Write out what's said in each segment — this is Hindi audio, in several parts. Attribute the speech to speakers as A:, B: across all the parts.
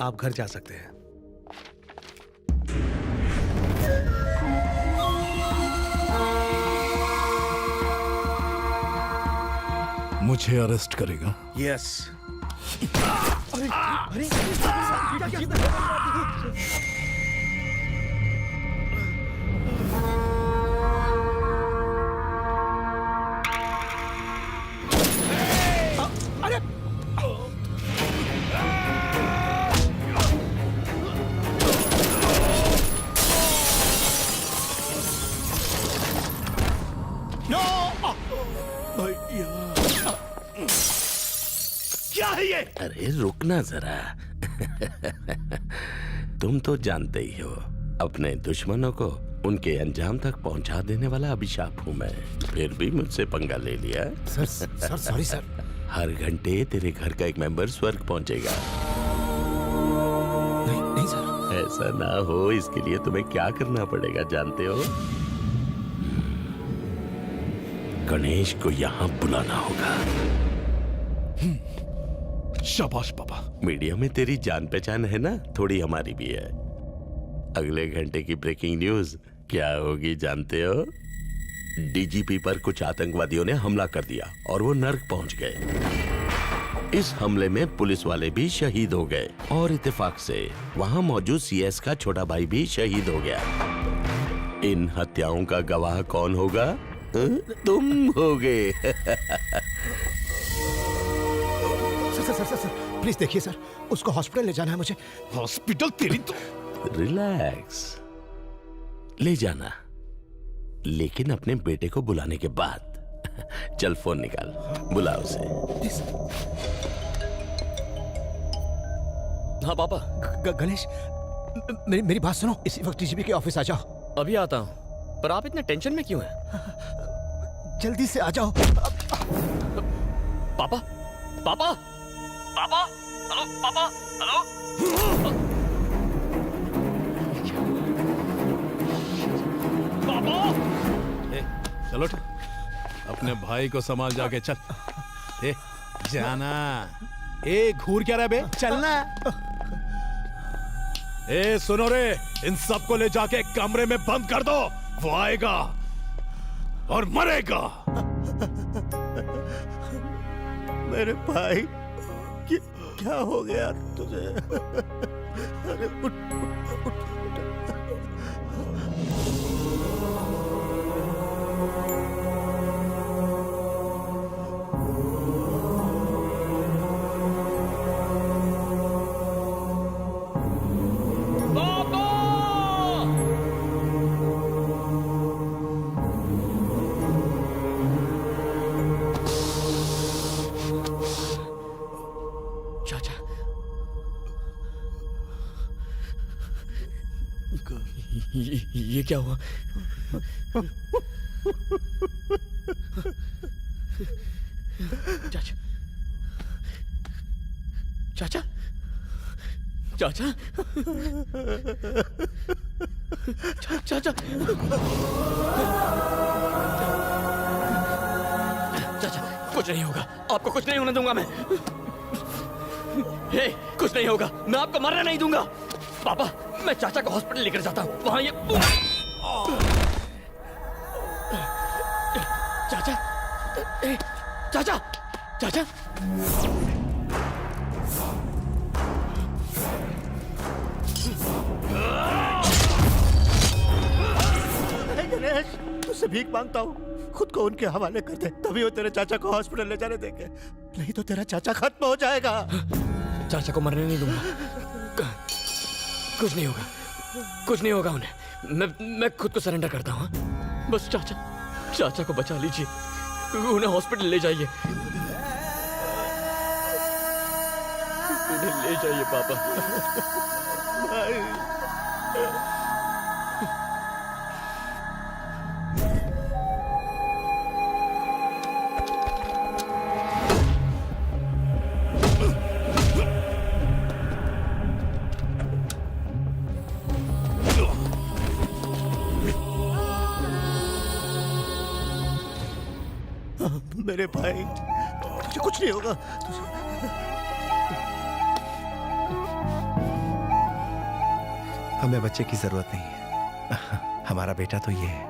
A: आप घर जा सकते हैं।
B: मुझे अरेस्ट करेगा?
A: यस।
C: क्या है ये?
D: अरे रुकना जरा। तुम तो जानते ही हो, अपने दुश्मनों को उनके अंजाम तक पहुंचा देने वाला अभिशाप हूं मैं। फिर भी मुझसे पंगा ले लिया।
C: Sir sorry sir.
D: हर घंटे तेरे घर का एक मेंबर स्वर्ग पहुंचेगा।
C: नहीं सर।
D: ऐसा ना हो, इसके लिए तुम्हें क्या करना पड़ेगा जानते हो? गणेश को यहाँ बुलाना होगा।
B: शाबाश पापा।
D: मीडिया में तेरी जान पहचान है ना, थोड़ी हमारी भी है। अगले घंटे की ब्रेकिंग न्यूज क्या होगी जानते हो? डीजीपी पर कुछ आतंकवादियों ने हमला कर दिया और वो नर्क पहुंच गए। इस हमले में पुलिस वाले भी शहीद हो गए और इत्तेफाक से वहां मौजूद सीएस का छोटा भाई भी शहीद हो गया। इन हत्याओं का गवाह कौन होगा? तुम होगे।
C: सर प्लीज देखिए सर, उसको हॉस्पिटल ले जाना है मुझे।
B: हॉस्पिटल? तेरी तो।
D: रिलैक्स, ले जाना, लेकिन अपने बेटे को बुलाने के बाद। चल फोन निकाल, बुला उसे।
E: हाँ पापा।
C: गणेश, मेरी बात सुनो, इसी वक्त डीजीपी के ऑफिस आ जाओ।
E: अभी आता हूँ, पर आप इतने टेंशन में क्यों हैं?
C: जल्दी से आ जाओ।
E: पापा पापा पापा, हेलो पापा, हेलो पापा।
B: चलो अपने भाई को संभाल जाके चल। ए, जाना। ए घूर क्या रहा बे, चलना। ए सुनो रे, इन सबको ले जाके कमरे में बंद कर दो। वो आएगा और मरेगा।
C: मेरे भाई, क्या हो गया तुझे? अरे उठ, उठ, उठ।
E: ये क्या हुआ? चाचा, चाचा, चाचा, चाचा, चाचा, कुछ नहीं होगा, आपको कुछ नहीं होने दूंगा मैं। हे, कुछ नहीं होगा, मैं आपको मरने नहीं दूंगा। पापा, मैं चाचा को हॉस्पिटल लेकर जाता हूँ, वहां ये चाचा, चाचा, चाचा।
C: गणेश, तुझसे भीख मांगता हूँ, खुद को उनके हवाले कर दे, तभी वो तेरे चाचा को हॉस्पिटल ले जाने देंगे, नहीं तो तेरा चाचा खत्म हो जाएगा।
E: चाचा को मरने नहीं दूंगा, कुछ नहीं होगा, कुछ नहीं होगा उन्हें, मैं खुद को सरेंडर करता हूँ। बस चाचा को बचा लीजिए, उन्हें हॉस्पिटल ले जाइए, उन्हें ले जाइए पापा।
C: मेरे भाई, तुझे कुछ नहीं होगा। हमें बच्चे की जरूरत नहीं है। हमारा बेटा तो ये है।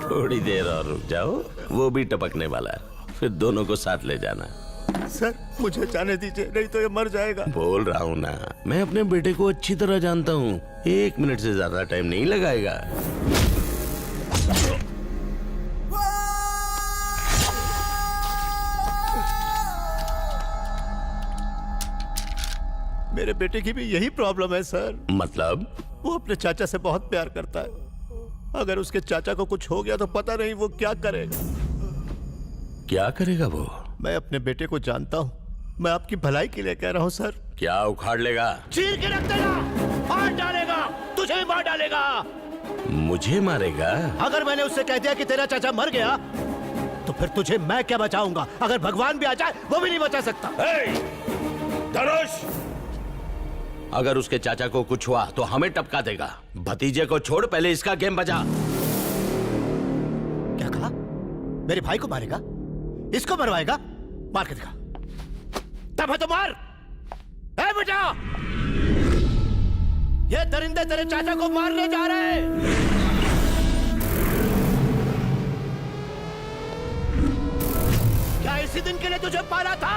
D: थोड़ी देर और रुक जाओ, वो भी टपकने वाला है, फिर दोनों को साथ ले जाना।
C: सर मुझे जाने दीजिए, नहीं तो ये मर जाएगा।
D: बोल रहा हूँ ना, मैं अपने बेटे को अच्छी तरह जानता हूँ, 1 मिनट से ज्यादा टाइम नहीं लगाएगा।
C: मेरे बेटे की भी यही प्रॉब्लम है सर।
D: मतलब?
C: वो अपने चाचा से बहुत प्यार करता है। अगर उसके चाचा को कुछ हो गया तो पता नहीं वो क्या करेगा।
D: क्या करेगा वो?
C: मैं अपने बेटे को जानता हूँ, मैं आपकी भलाई के लिए कह रहा हूँ सर।
D: क्या उखाड़ लेगा?
C: चीर के रख देगा, मार डालेगा, तुझे भी मार डालेगा।
D: मुझे मारेगा?
C: अगर मैंने उससे कह दिया कि तेरा चाचा मर गया तो फिर तुझे मैं क्या बचाऊंगा? अगर भगवान भी आ जाए वो भी नहीं बचा सकता।
D: धनुष, अगर उसके चाचा को कुछ हुआ तो हमें टपका देगा। भतीजे को छोड़, पहले इसका गेम बजा।
C: क्या कहा? मेरे भाई को मारेगा? इसको मरवाएगा? मार के दिखा। तब है तो मार। ए बेटा, ये दरिंदे तेरे चाचा को मारने जा रहे हैं। क्या इसी दिन के लिए तुझे पाला था?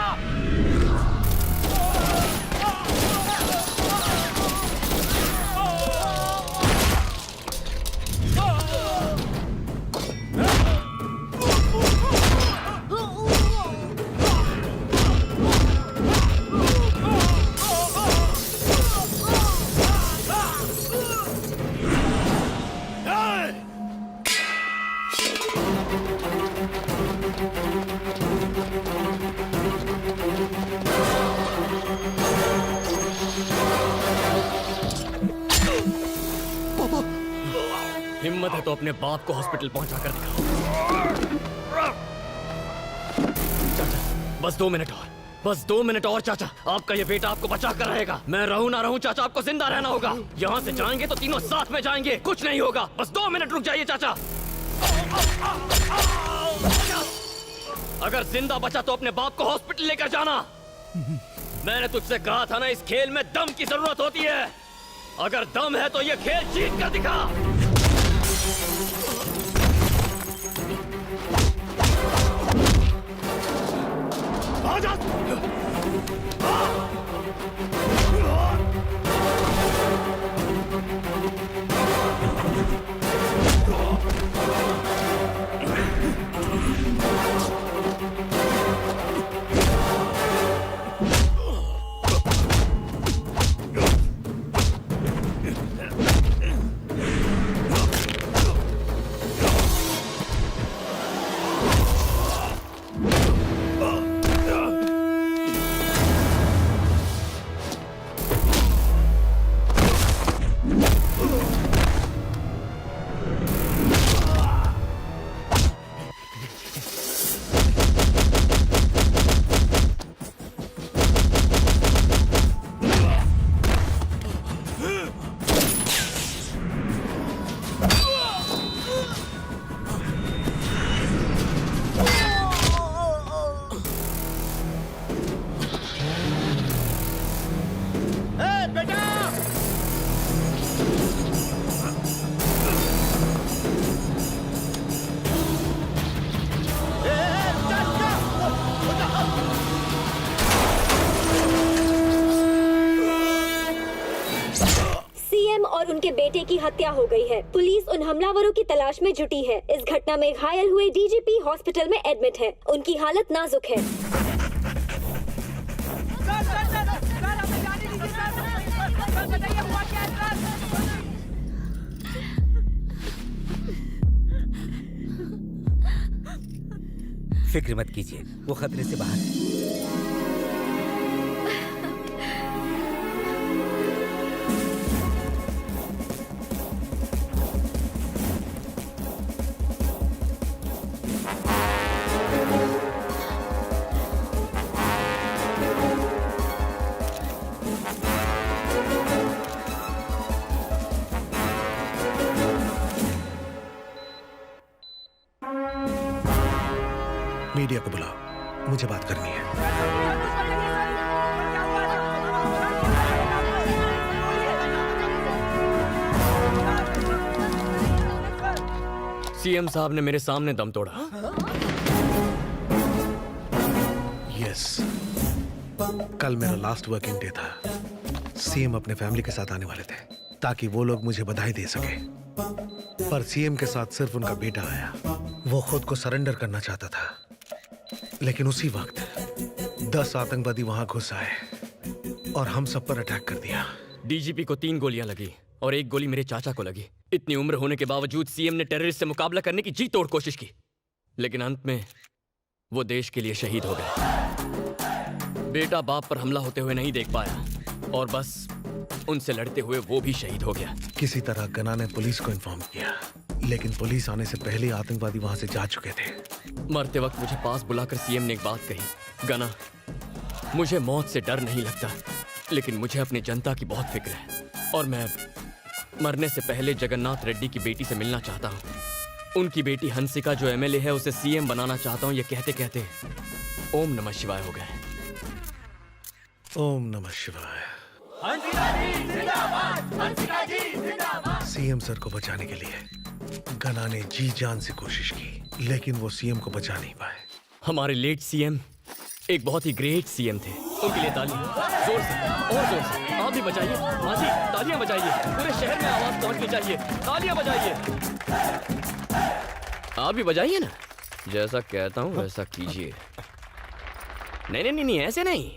E: हिम्मत है तो अपने बाप को हॉस्पिटल पहुंचा कर दिखाओ। चाचा, बस 2 मिनट और, बस 2 मिनट और चाचा। आपका ये बेटा आपको बचा कर रहेगा। मैं रहूं ना रहूं चाचा, आपको जिंदा रहना होगा। यहाँ से जाएंगे तो तीनों साथ में जाएंगे, कुछ नहीं होगा। बस 2 मिनट रुक जाइए चाचा। अगर जिंदा बचा तो अपने बाप को हॉस्पिटल लेकर जाना। मैंने तुझसे कहा था ना, इस खेल में दम की जरूरत होती है। अगर दम है तो ये खेल जीत कर दिखा।
A: और उनके बेटे की हत्या हो गई है। पुलिस उन हमलावरों की तलाश में जुटी है। इस घटना में घायल हुए डीजीपी हॉस्पिटल में एडमिट है। उनकी हालत नाजुक है।
F: फिक्र मत कीजिए, वो खतरे से बाहर है।
G: मीडिया को बुलाओ, मुझे बात करनी है।
E: सीएम साहब ने मेरे सामने दम तोड़ा।
G: यस, कल मेरा लास्ट वर्किंग डे था। सीएम अपने फैमिली के साथ आने वाले थे ताकि वो लोग मुझे बधाई दे सके, पर सीएम के साथ सिर्फ उनका बेटा आया। वो खुद को सरेंडर करना चाहता था, लेकिन उसी वक्त 10 आतंकवादी वहां घुस आए और हम सब पर अटैक कर दिया।
E: डीजीपी को 3 गोलियां लगी और 1 गोली मेरे चाचा को लगी। इतनी उम्र होने के बावजूद सीएम ने टेररिस्ट से मुकाबला करने की जी तोड़ कोशिश की, लेकिन अंत में वो देश के लिए शहीद हो गए। बेटा बाप पर हमला होते हुए नहीं देख पाया और बस उनसे लड़ते हुए वो भी शहीद हो गया।
G: किसी तरह गना ने पुलिस को इन्फॉर्म किया, लेकिन पुलिस आने से पहले आतंकवादी वहां से जा चुके थे।
E: मरते वक्त मुझे पास बुलाकर सीएम ने एक बात कही, गना, मुझे मौत से डर नहीं लगता, लेकिन मुझे अपनी जनता की बहुत फिक्र है और मैं मरने से पहले जगन्नाथ रेड्डी की बेटी से मिलना चाहता हूँ। उनकी बेटी हंसिका जो एमएलए है उसे सीएम बनाना चाहता हूँ। ये कहते कहते ओम नमः शिवाय हो गए।
G: ओम नमः शिवाय। सीएम सर को बचाने के लिए गना ने जी जान से कोशिश की, लेकिन वो सीएम को बचा नहीं पाए।
E: हमारे लेट सीएम एक बहुत ही ग्रेट सीएम थे। उनके लिए ताली, जोर से और जोर से। आप भी बजाइए, हाँ जी, तालियां बजाइए, पूरे शहर में आवाज पहुंचनी चाहिए। तालियां बजाइए, आप भी बजाइए ना। जैसा कहता हूं वैसा कीजिए। नहीं नहीं नहीं, ऐसे नहीं।